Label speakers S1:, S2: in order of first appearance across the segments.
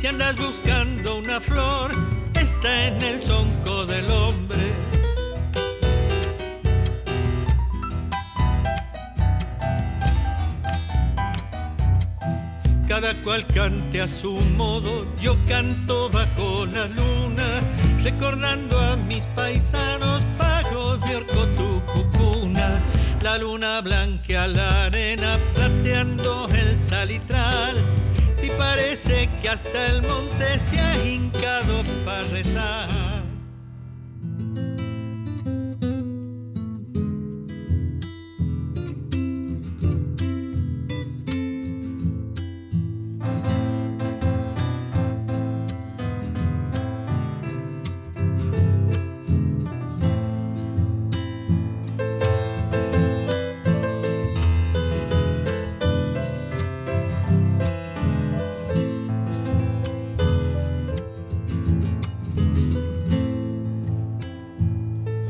S1: Si andas buscando una flor, está en el zonco del hombre. Cada cual cante a su modo, yo canto bajo la luna, recordando a mis paisanos pagos de Orcotucucuna. La luna blanquea la arena, plateando el salitral. Si parece que hasta el monte se ha hincado para rezar.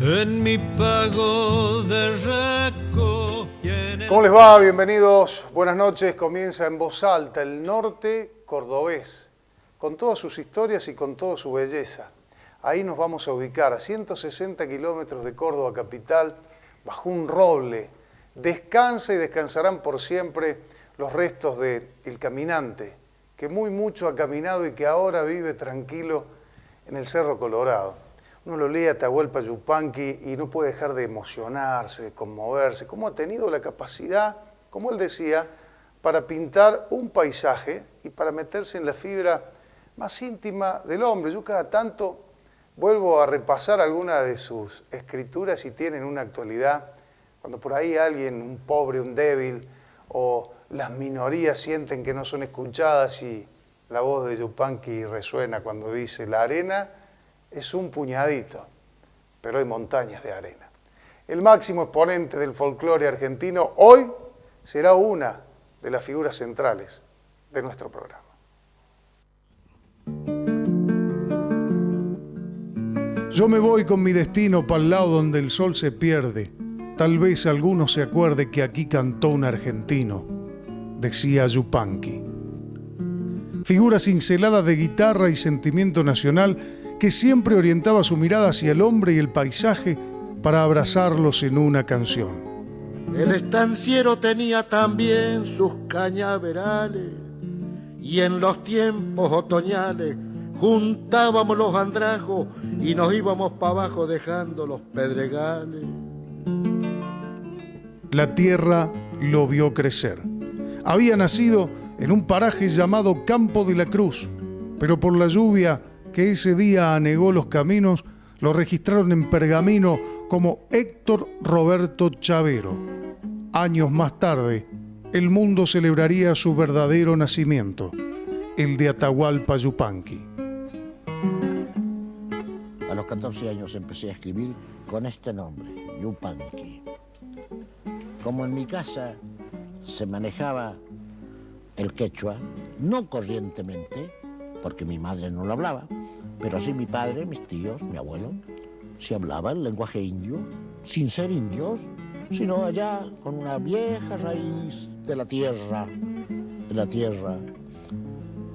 S1: En mi pago de Raco.
S2: ¿Cómo les va? Bienvenidos, buenas noches. Comienza en voz alta el norte cordobés, con todas sus historias y con toda su belleza. Ahí nos vamos a ubicar, a 160 kilómetros de Córdoba capital, bajo un roble. Descansa y descansarán por siempre los restos de El Caminante, que mucho ha caminado y que ahora vive tranquilo en el Cerro Colorado. Uno lo lee a Atahualpa Yupanqui y no puede dejar de emocionarse, de conmoverse, cómo ha tenido la capacidad, como él decía, para pintar un paisaje y para meterse en la fibra más íntima del hombre. Yo cada tanto vuelvo a repasar algunas de sus escrituras y tienen una actualidad. Cuando por ahí alguien, un pobre, un débil, o las minorías sienten que no son escuchadas y la voz de Yupanqui resuena cuando dice: la arena es un puñadito, pero hay montañas de arena. El máximo exponente del folclore argentino hoy será una de las figuras centrales de nuestro programa. Yo me voy con mi destino para el lado donde el sol se pierde. Tal vez alguno se acuerde que aquí cantó un argentino, decía Yupanqui. Figura cincelada de guitarra y sentimiento nacional que siempre orientaba su mirada hacia el hombre y el paisaje para abrazarlos en una canción.
S3: El estanciero tenía también sus cañaverales y en los tiempos otoñales juntábamos los andrajos y nos íbamos para abajo dejando los pedregales.
S2: La tierra lo vio crecer. Había nacido en un paraje llamado Campo de la Cruz, pero por la lluvia que ese día anegó los caminos, lo registraron en pergamino como Héctor Roberto Chavero. Años más tarde, el mundo celebraría su verdadero nacimiento, el de Atahualpa Yupanqui.
S3: A los 14 años empecé a escribir con este nombre, Yupanqui. Como en mi casa se manejaba el quechua, no corrientemente, porque mi madre no lo hablaba, pero sí mi padre, mis tíos, mi abuelo, se hablaba el lenguaje indio, sin ser indios, sino allá con una vieja raíz de la tierra,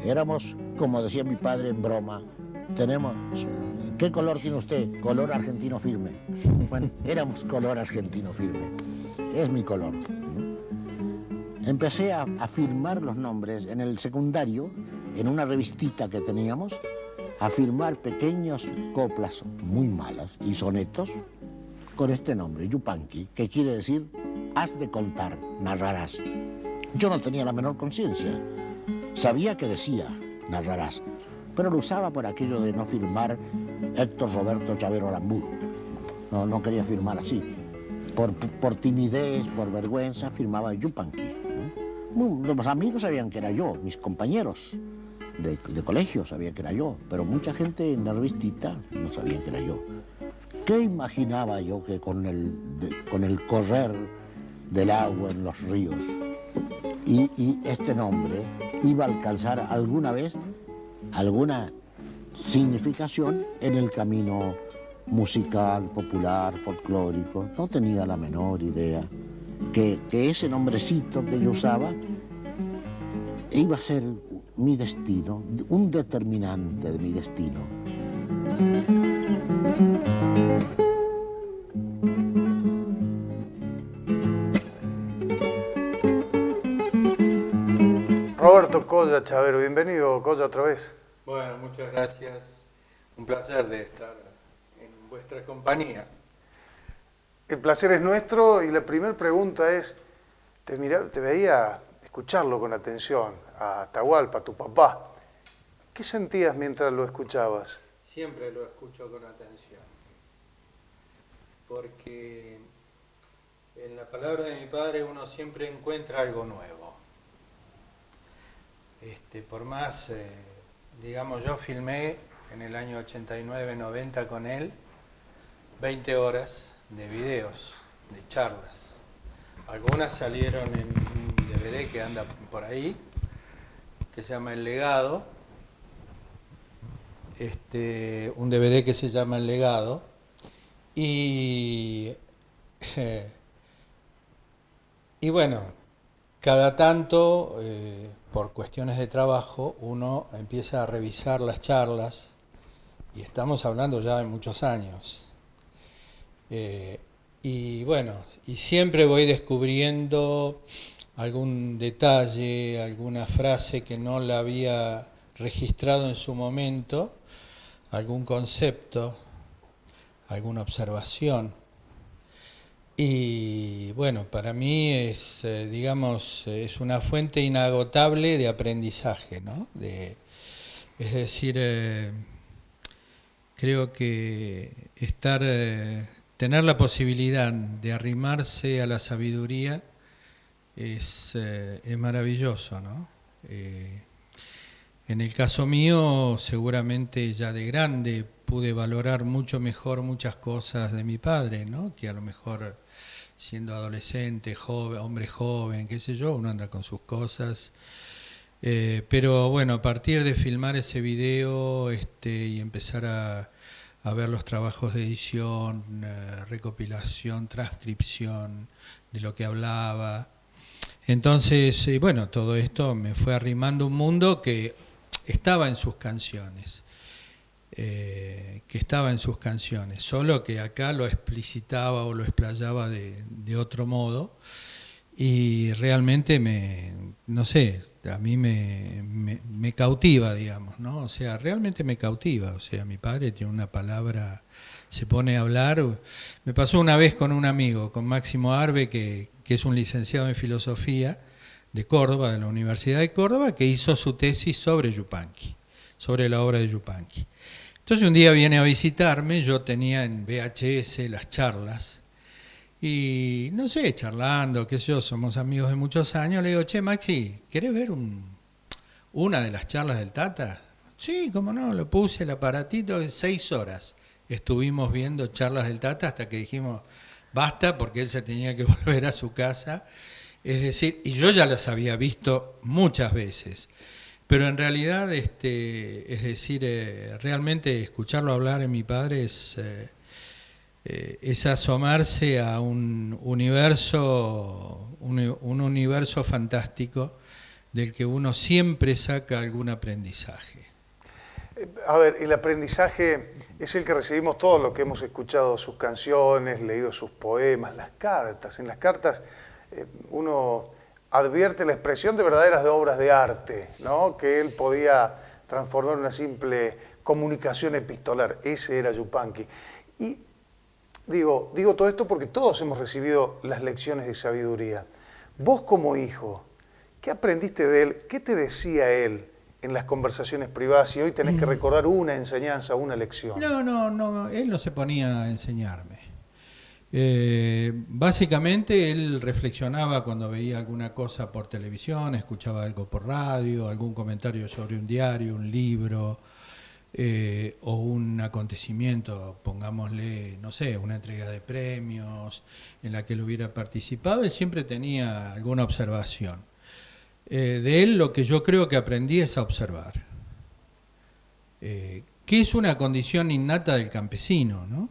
S3: Éramos, como decía mi padre en broma, ¿qué color tiene usted? Color argentino firme. Bueno, éramos color argentino firme. Es mi color. Empecé a firmar los nombres en el secundario, en una revistita que teníamos, a firmar pequeñas coplas muy malas y sonetos con este nombre, Yupanqui, que quiere decir has de contar, narrarás. Yo no tenía la menor conciencia. Sabía que decía narrarás, pero lo usaba por aquello de no firmar Héctor Roberto Chavero Aramburu. No quería firmar así. Por timidez, por vergüenza, firmaba Yupanqui. Los amigos sabían que era yo, mis compañeros de colegio sabían que era yo, pero mucha gente en la revistita no sabía que era yo. ¿Qué imaginaba yo que con el correr del agua en los ríos y este nombre iba a alcanzar alguna vez alguna significación en el camino musical, popular, folclórico? No tenía la menor idea que ese nombrecito que yo usaba iba a ser mi destino, un determinante de mi destino.
S2: Roberto Colla Chavero, bienvenido Colla otra vez.
S1: Bueno, muchas gracias. Un placer de estar en vuestra compañía.
S2: El placer es nuestro y la primera pregunta es, te veía escucharlo con atención, a Atahualpa, tu papá. ¿Qué sentías mientras lo escuchabas?
S1: Siempre lo escucho con atención, porque en la palabra de mi padre uno siempre encuentra algo nuevo. Por más, digamos, yo filmé en el año 89-90 con él 20 horas de videos, de charlas. Algunas salieron en un DVD que anda por ahí, que se llama El Legado. Un DVD que se llama El Legado. Y bueno, cada tanto, por cuestiones de trabajo, uno empieza a revisar las charlas, y estamos hablando ya de muchos años. Y bueno, y siempre voy descubriendo algún detalle, alguna frase que no la había registrado en su momento, algún concepto, alguna observación. Y bueno, para mí es, digamos, es una fuente inagotable de aprendizaje, ¿no? Es decir, creo que tener la posibilidad de arrimarse a la sabiduría es maravilloso, ¿no? En el caso mío, seguramente ya de grande pude valorar mucho mejor muchas cosas de mi padre, ¿no? Que a lo mejor siendo adolescente, joven, hombre joven, qué sé yo, uno anda con sus cosas. Pero bueno, a partir de filmar ese video y empezar a ver los trabajos de edición, recopilación, transcripción de lo que hablaba. Entonces, bueno, todo esto me fue arrimando un mundo que estaba en sus canciones. Solo que acá lo explicitaba o lo explayaba de otro modo, y realmente no sé, a mí me cautiva, digamos, ¿no? O sea, realmente me cautiva. O sea, mi padre tiene una palabra, se pone a hablar. Me pasó una vez con un amigo, con Máximo Arbe, que es un licenciado en filosofía de Córdoba, de la Universidad de Córdoba, que hizo su tesis sobre Yupanqui, sobre la obra de Yupanqui. Entonces un día viene a visitarme, yo tenía en VHS las charlas, y no sé, charlando, qué sé yo, somos amigos de muchos años, le digo, che, Maxi, ¿querés ver una de las charlas del Tata? Sí, cómo no, lo puse el aparatito, 6 horas estuvimos viendo charlas del Tata hasta que dijimos, basta, porque él se tenía que volver a su casa. Es decir, y yo ya las había visto muchas veces. Pero en realidad, es decir, realmente escucharlo hablar en mi padre es asomarse a un universo fantástico del que uno siempre saca algún aprendizaje.
S2: A ver, el aprendizaje es el que recibimos todos los que hemos escuchado sus canciones, leído sus poemas, las cartas. En las cartas uno advierte la expresión de verdaderas obras de arte, ¿no? Que él podía transformar en una simple comunicación epistolar. Ese era Yupanqui. Y digo todo esto porque todos hemos recibido las lecciones de sabiduría. Vos como hijo, ¿qué aprendiste de él? ¿Qué te decía él en las conversaciones privadas si hoy tenés que recordar una enseñanza, una lección?
S1: No, él no se ponía a enseñarme. Básicamente él reflexionaba cuando veía alguna cosa por televisión, escuchaba algo por radio, algún comentario sobre un diario, un libro, o un acontecimiento, pongámosle, no sé, una entrega de premios en la que él hubiera participado. Él siempre tenía alguna observación. De él lo que yo creo que aprendí es a observar, que es una condición innata del campesino, ¿no?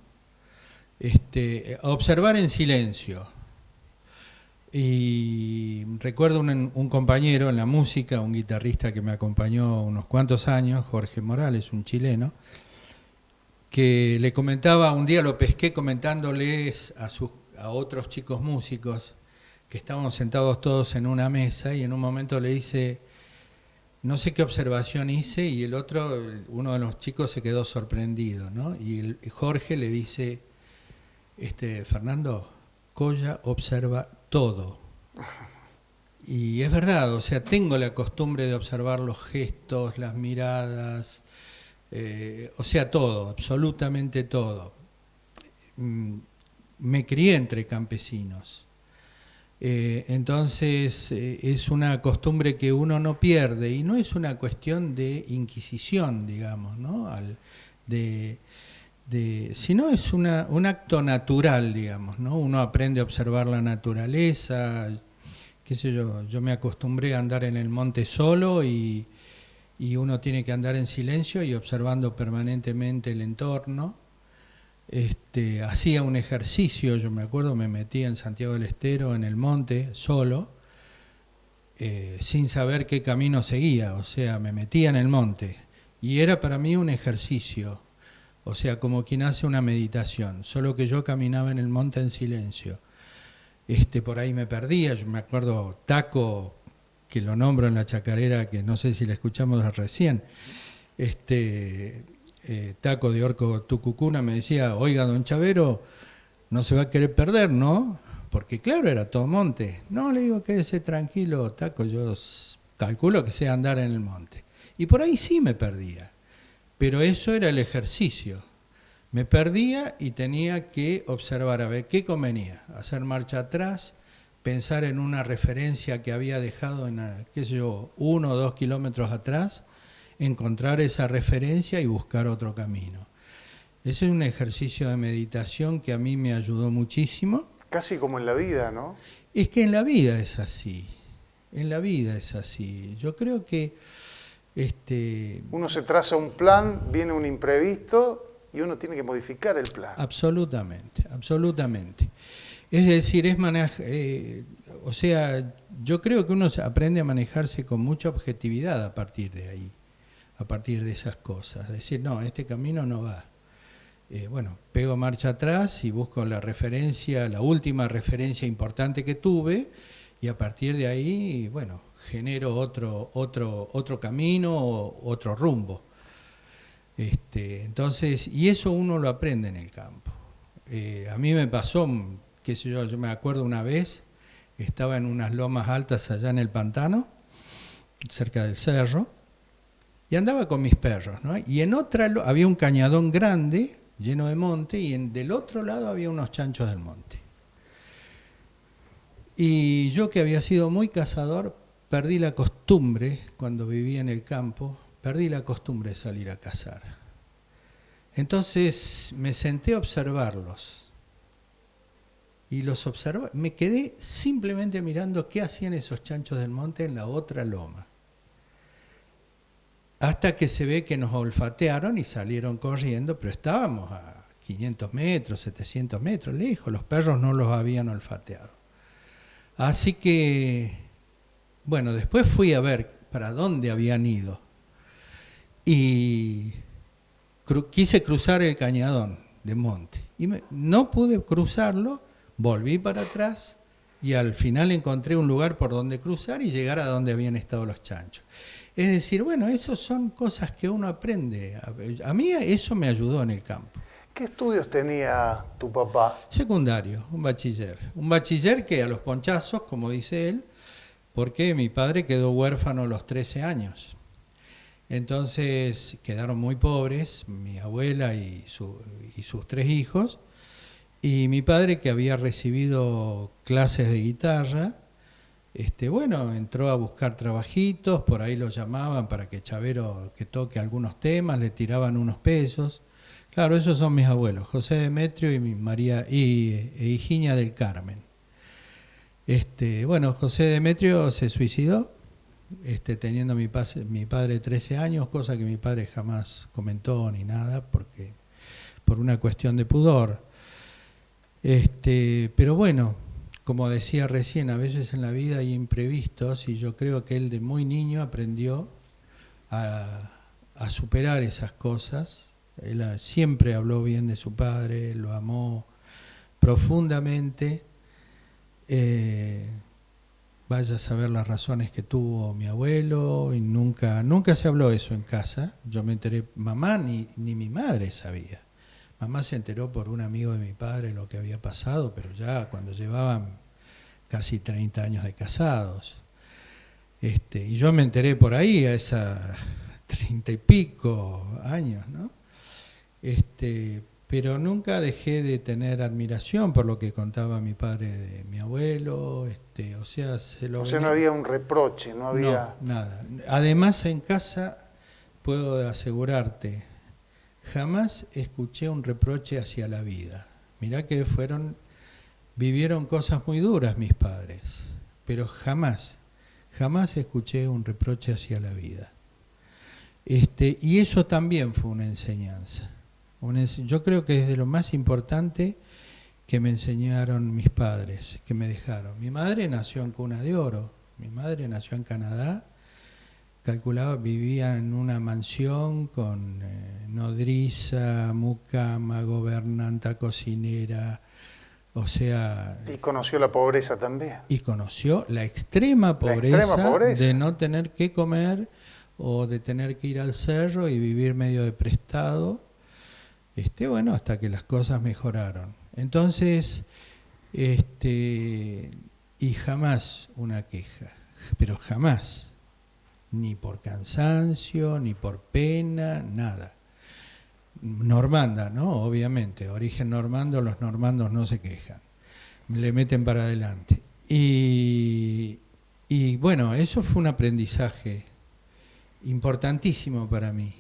S1: A observar en silencio.
S4: Y recuerdo un compañero en la música, un guitarrista que me acompañó unos cuantos años, Jorge Morales, un chileno, que le comentaba, un día lo pesqué comentándoles a otros chicos músicos que estábamos sentados todos en una mesa, y en un momento le hice, no sé qué observación hice, y uno de los chicos se quedó sorprendido, ¿no? Y Jorge le dice, Fernando, Colla observa todo. Y es verdad, o sea, tengo la costumbre de observar los gestos, las miradas, o sea, todo, absolutamente todo. Me crié entre campesinos. Entonces es una costumbre que uno no pierde, y no es una cuestión de inquisición, digamos, ¿no? Sino es un acto natural, digamos, ¿no? Uno aprende a observar la naturaleza, qué sé yo me acostumbré a andar en el monte solo, y uno tiene que andar en silencio y observando permanentemente el entorno. Hacía un ejercicio, yo me acuerdo, me metía en Santiago del Estero en el monte solo, sin saber qué camino seguía, o sea, me metía en el monte y era para mí un ejercicio, o sea, como quien hace una meditación, solo que yo caminaba en el monte en silencio. Por ahí me perdía, yo me acuerdo Taco, que lo nombro en la chacarera, que no sé si la escuchamos recién, Taco de Orco Tucucuna me decía, oiga, don Chavero, no se va a querer perder, ¿no? Porque claro, era todo monte. No, le digo, quédese tranquilo, Taco, yo calculo que sé andar en el monte. Y por ahí sí me perdía, pero eso era el ejercicio. Me perdía y tenía que observar a ver qué convenía, hacer marcha atrás, pensar en una referencia que había dejado en, 1 o 2 kilómetros atrás, encontrar esa referencia y buscar otro camino. Ese es un ejercicio de meditación que a mí me ayudó muchísimo.
S2: Casi como en la vida, ¿no?
S4: Es que en la vida es así, Yo creo que
S2: uno se traza un plan, viene un imprevisto y uno tiene que modificar el plan.
S4: Absolutamente. Es decir, o sea, yo creo que uno aprende a manejarse con mucha objetividad a partir de ahí, a partir de esas cosas. Decir, no, este camino no va. Pego marcha atrás y busco la última referencia importante que tuve, y a partir de ahí, genero otro camino, otro rumbo. Entonces, y eso uno lo aprende en el campo. A mí me pasó, yo me acuerdo una vez, estaba en unas lomas altas allá en el pantano, cerca del cerro, y andaba con mis perros, ¿no? Y en otra había un cañadón grande, lleno de monte, y del otro lado había unos chanchos del monte. Y yo, que había sido muy cazador, perdí la costumbre, cuando vivía en el campo, de salir a cazar. Entonces me senté a observarlos. Y los observé, me quedé simplemente mirando qué hacían esos chanchos del monte en la otra loma. Hasta que se ve que nos olfatearon y salieron corriendo, pero estábamos a 500 metros, 700 metros lejos, los perros no los habían olfateado. Así que, después fui a ver para dónde habían ido. Y quise cruzar el cañadón de monte. Y no pude cruzarlo, volví para atrás y al final encontré un lugar por donde cruzar y llegar a donde habían estado los chanchos. Es decir, esas son cosas que uno aprende. A mí eso me ayudó en el campo.
S2: ¿Qué estudios tenía tu papá?
S4: Secundario, un bachiller. Un bachiller que a los ponchazos, como dice él, porque mi padre quedó huérfano a los 13 años. Entonces quedaron muy pobres, mi abuela y sus 3 hijos, y mi padre, que había recibido clases de guitarra, entró a buscar trabajitos, por ahí lo llamaban para que Chavero que toque algunos temas, le tiraban unos pesos. Claro, esos son mis abuelos, José Demetrio y María e Higinia del Carmen. José Demetrio se suicidó, teniendo mi padre 13 años, cosa que mi padre jamás comentó ni nada, por una cuestión de pudor. Pero como decía recién, a veces en la vida hay imprevistos y yo creo que él de muy niño aprendió a superar esas cosas. Él siempre habló bien de su padre, lo amó profundamente. Vaya a saber las razones que tuvo mi abuelo, y nunca se habló eso en casa. Yo me enteré, mamá ni mi madre sabía. Mamá se enteró por un amigo de mi padre lo que había pasado, pero ya cuando llevaban casi 30 años de casados. Y yo me enteré por ahí a esa 30 y pico años, ¿no? Pero nunca dejé de tener admiración por lo que contaba mi padre de mi abuelo, o sea,
S2: no había un reproche, no había...
S4: No, nada. Además, en casa, puedo asegurarte, jamás escuché un reproche hacia la vida. Mirá que vivieron cosas muy duras mis padres, pero jamás escuché un reproche hacia la vida. Y eso también fue una enseñanza. Yo creo que es de lo más importante que me enseñaron mis padres, que me dejaron. Mi madre nació en cuna de oro, mi madre nació en Canadá, vivía en una mansión con nodriza, mucama, gobernanta, cocinera, o sea...
S2: Y conoció la pobreza también.
S4: Y conoció la extrema pobreza de no tener que comer o de tener que ir al cerro y vivir medio de prestado. Bueno, hasta que las cosas mejoraron. Entonces, y jamás una queja, pero jamás, ni por cansancio, ni por pena, nada. Normanda, ¿no? Obviamente, origen normando, los normandos no se quejan, le meten para adelante. Y bueno, eso fue un aprendizaje importantísimo para mí,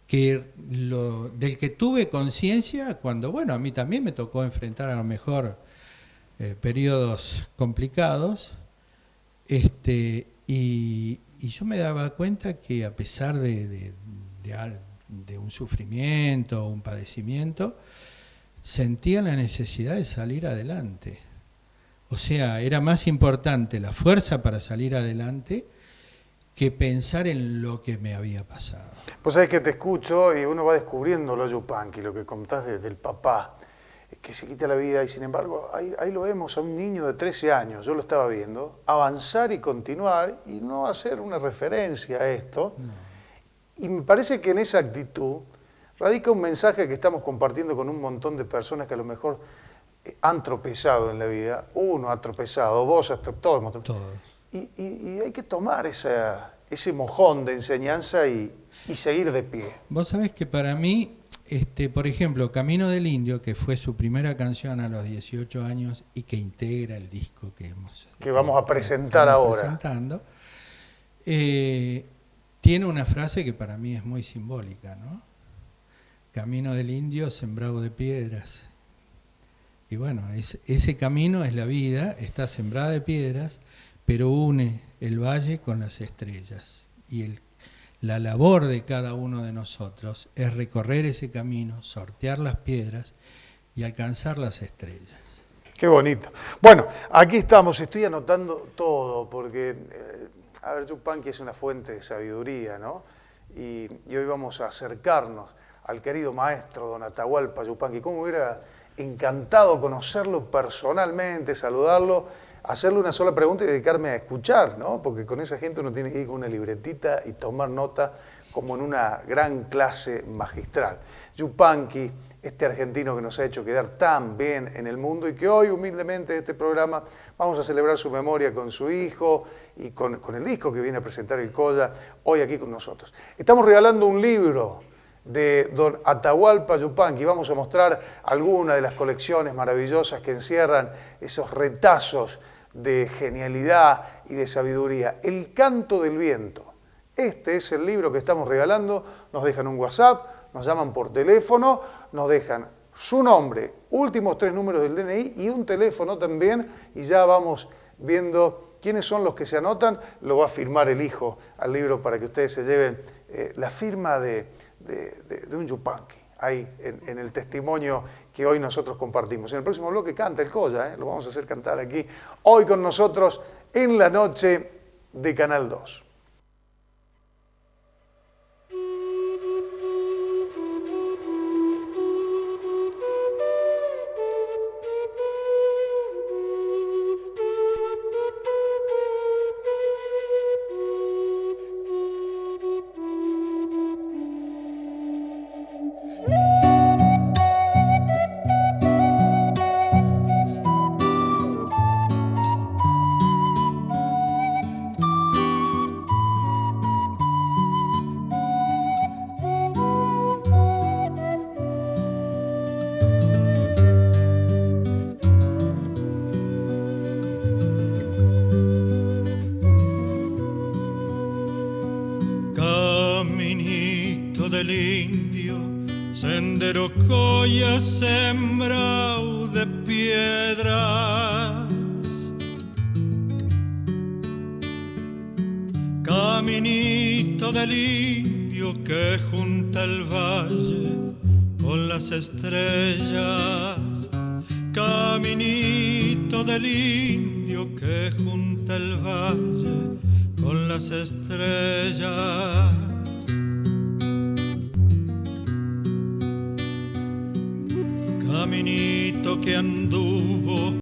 S4: del que tuve conciencia cuando, bueno, a mí también me tocó enfrentar a lo mejor periodos complicados, y yo me daba cuenta que a pesar de un sufrimiento, un padecimiento, sentía la necesidad de salir adelante. O sea, era más importante la fuerza para salir adelante que pensar en lo que me había pasado.
S2: Pues sabés que te escucho y uno va descubriendo lo Yupanqui, lo que contás del papá, que se quita la vida, y sin embargo ahí lo vemos a un niño de 13 años, yo lo estaba viendo, avanzar y continuar y no hacer una referencia a esto. No. Y me parece que en esa actitud radica un mensaje que estamos compartiendo con un montón de personas que a lo mejor han tropezado en la vida. Uno ha tropezado, vos has tropezado, todos. Y hay que tomar ese mojón de enseñanza y seguir de pie.
S4: Vos sabés que para mí, por ejemplo, Camino del Indio, que fue su primera canción a los 18 años y que integra el disco que
S2: vamos a presentar ahora.
S4: Presentando, tiene una frase que para mí es muy simbólica, ¿no? Camino del Indio sembrado de piedras. Y bueno, ese camino es la vida, está sembrada de piedras, pero une el valle con las estrellas. Y la labor de cada uno de nosotros es recorrer ese camino, sortear las piedras y alcanzar las estrellas.
S2: Qué bonito. Bueno, aquí estamos, estoy anotando todo, porque, Yupanqui es una fuente de sabiduría, ¿no? Y hoy vamos a acercarnos al querido maestro don Atahualpa Yupanqui. Cómo hubiera encantado conocerlo personalmente, saludarlo, hacerle una sola pregunta y dedicarme a escuchar, ¿no? Porque con esa gente uno tiene que ir con una libretita y tomar nota como en una gran clase magistral. Yupanqui, este argentino que nos ha hecho quedar tan bien en el mundo y que hoy humildemente en este programa vamos a celebrar su memoria con su hijo y con el disco que viene a presentar el Colla hoy aquí con nosotros. Estamos regalando un libro de don Atahualpa Yupanqui. Vamos a mostrar algunas de las colecciones maravillosas que encierran esos retazos de genialidad y de sabiduría. El canto del viento. Este es el libro que estamos regalando. Nos dejan un WhatsApp, nos llaman por teléfono, nos dejan su nombre, últimos 3 números del DNI y un teléfono también, y ya vamos viendo quiénes son los que se anotan. Lo va a firmar el hijo al libro para que ustedes se lleven la firma de un Yupanqui. ahí en el testimonio que hoy nosotros compartimos. En el próximo bloque canta el Colla, lo vamos a hacer cantar aquí, hoy con nosotros en la noche de Canal 2.
S1: Del indio, sendero coya sembrado de piedras, caminito del indio que junta el valle con las estrellas, caminito del indio que junta el valle con las estrellas. Caminito que anduvo